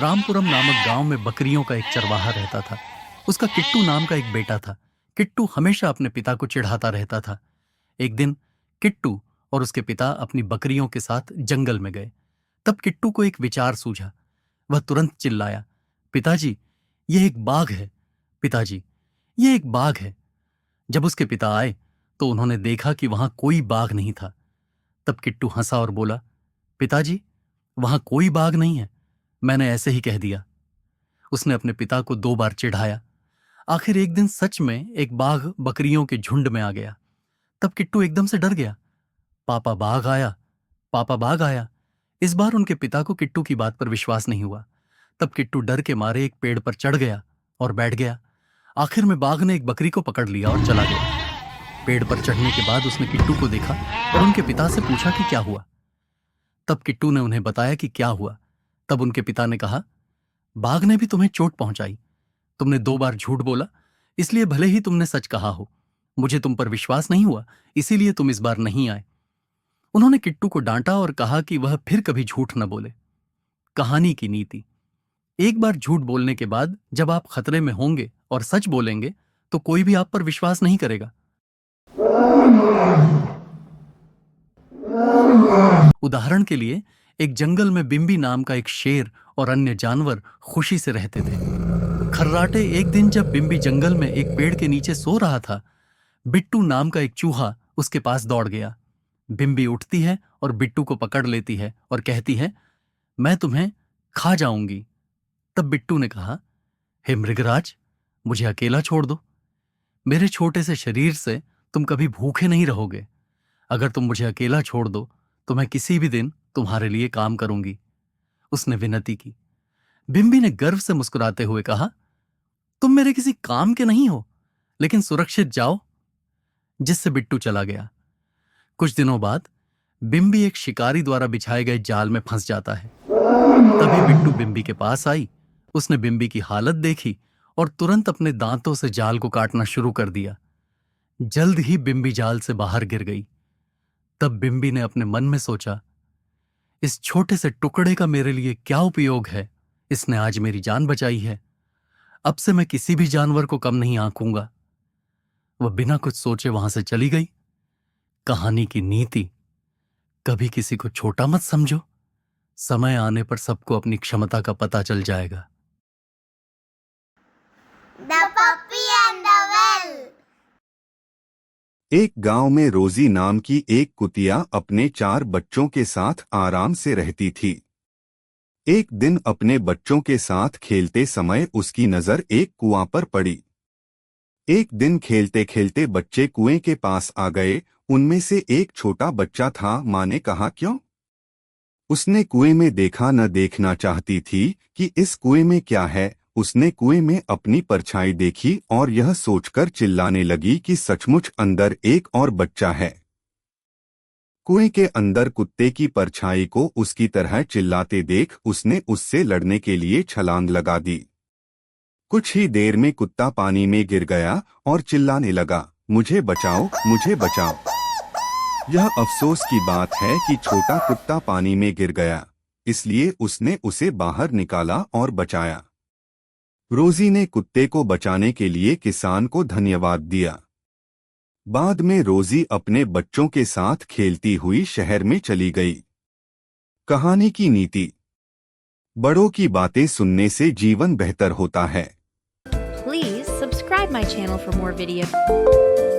रामपुरम नामक गांव में बकरियों का एक चरवाहा रहता था। उसका किट्टू नाम का एक बेटा था। किट्टू हमेशा अपने पिता को चिढ़ाता रहता था। एक दिन किट्टू और उसके पिता अपनी बकरियों के साथ जंगल में गए। तब किट्टू को एक विचार सूझा। वह तुरंत चिल्लाया, पिताजी, यह एक बाघ है। पिताजी, यह एक बाघ है। जब उसके पिता आए तो उन्होंने देखा कि वहां कोई बाघ नहीं था। तब किट्टू हंसा और बोला, पिताजी, वहां कोई बाघ नहीं है, मैंने ऐसे ही कह दिया। उसने अपने पिता को 2 बार चिढ़ाया। आखिर एक दिन सच में एक बाघ बकरियों के झुंड में आ गया। तब किट्टू एकदम से डर गया। पापा बाघ आया, पापा बाघ आया। इस बार उनके पिता को किट्टू की बात पर विश्वास नहीं हुआ। तब किट्टू डर के मारे एक पेड़ पर चढ़ गया और बैठ गया। आखिर में बाघ ने एक बकरी को पकड़ लिया और चला गया। पेड़ पर चढ़ने के बाद उसने किट्टू को देखा और उनके पिता से पूछा कि क्या हुआ। तब किट्टू ने उन्हें बताया कि क्या हुआ। तब उनके पिता ने कहा, बाघ ने भी तुम्हें चोट पहुंचाई। तुमने 2 बार झूठ बोला, इसलिए भले ही तुमने सच कहा हो, मुझे तुम पर विश्वास नहीं हुआ, इसीलिए तुम इस बार नहीं आए। उन्होंने किट्टू को डांटा और कहा कि वह फिर कभी झूठ न बोले। कहानी की नीति, एक बार झूठ बोलने के बाद जब आप खतरे में होंगे और सच बोलेंगे तो कोई भी आप पर विश्वास नहीं करेगा। उदाहरण के लिए, एक जंगल में बिम्बी नाम का एक शेर और अन्य जानवर खुशी से रहते थे। खर्राटे, एक दिन जब बिम्बी जंगल में एक पेड़ के नीचे सो रहा था, बिट्टू नाम का एक चूहा उसके पास दौड़ गया। बिम्बी उठती है और बिट्टू को पकड़ लेती है और कहती है, मैं तुम्हें खा जाऊंगी। तब बिट्टू ने कहा, हे मृगराज, मुझे अकेला छोड़ दो। मेरे छोटे से शरीर से तुम कभी भूखे नहीं रहोगे। अगर तुम मुझे अकेला छोड़ दो तो मैं किसी भी दिन तुम्हारे लिए काम करूंगी। उसने विनती की। बिम्बी ने गर्व से मुस्कुराते हुए कहा, तुम मेरे किसी काम के नहीं हो, लेकिन सुरक्षित जाओ। जिससे बिट्टू चला गया। कुछ दिनों बाद बिम्बी एक शिकारी द्वारा बिछाए गए जाल में फंस जाता है। तभी बिट्टू बिम्बी के पास आई। उसने बिम्बी की हालत देखी और तुरंत अपने दांतों से जाल को काटना शुरू कर दिया। जल्द ही बिम्बी जाल से बाहर गिर गई। तब बिम्बी ने अपने मन में सोचा, इस छोटे से टुकड़े का मेरे लिए क्या उपयोग है। इसने आज मेरी जान बचाई है। अब से मैं किसी भी जानवर को कम नहीं आंकूंगा। वह बिना कुछ सोचे वहां से चली गई। कहानी की नीति, कभी किसी को छोटा मत समझो। समय आने पर सबको अपनी क्षमता का पता चल जाएगा। The Puppy and the Well। एक गांव में रोजी नाम की एक कुतिया अपने 4 बच्चों के साथ आराम से रहती थी। एक दिन अपने बच्चों के साथ खेलते समय उसकी नजर एक कुआं पर पड़ी। एक दिन खेलते खेलते बच्चे कुएं के पास आ गए। उनमें से एक छोटा बच्चा था। माँ ने कहा, क्यों? उसने कुएं में देखा न देखना चाहती थी कि इस कुएं में क्या है। उसने कुएं में अपनी परछाई देखी और यह सोचकर चिल्लाने लगी कि सचमुच अंदर एक और बच्चा है। कुएं के अंदर कुत्ते की परछाई को उसकी तरह चिल्लाते देख उसने उससे लड़ने के लिए छलांग लगा दी। कुछ ही देर में कुत्ता पानी में गिर गया और चिल्लाने लगा, मुझे बचाओ, मुझे बचाओ। यह अफसोस की बात है कि छोटा कुत्ता पानी में गिर गया, इसलिए उसने उसे बाहर निकाला और बचाया। रोजी ने कुत्ते को बचाने के लिए किसान को धन्यवाद दिया। बाद में रोजी अपने बच्चों के साथ खेलती हुई शहर में चली गई। कहानी की नीति, बड़ों की बातें सुनने से जीवन बेहतर होता है। Please subscribe my channel for more videos.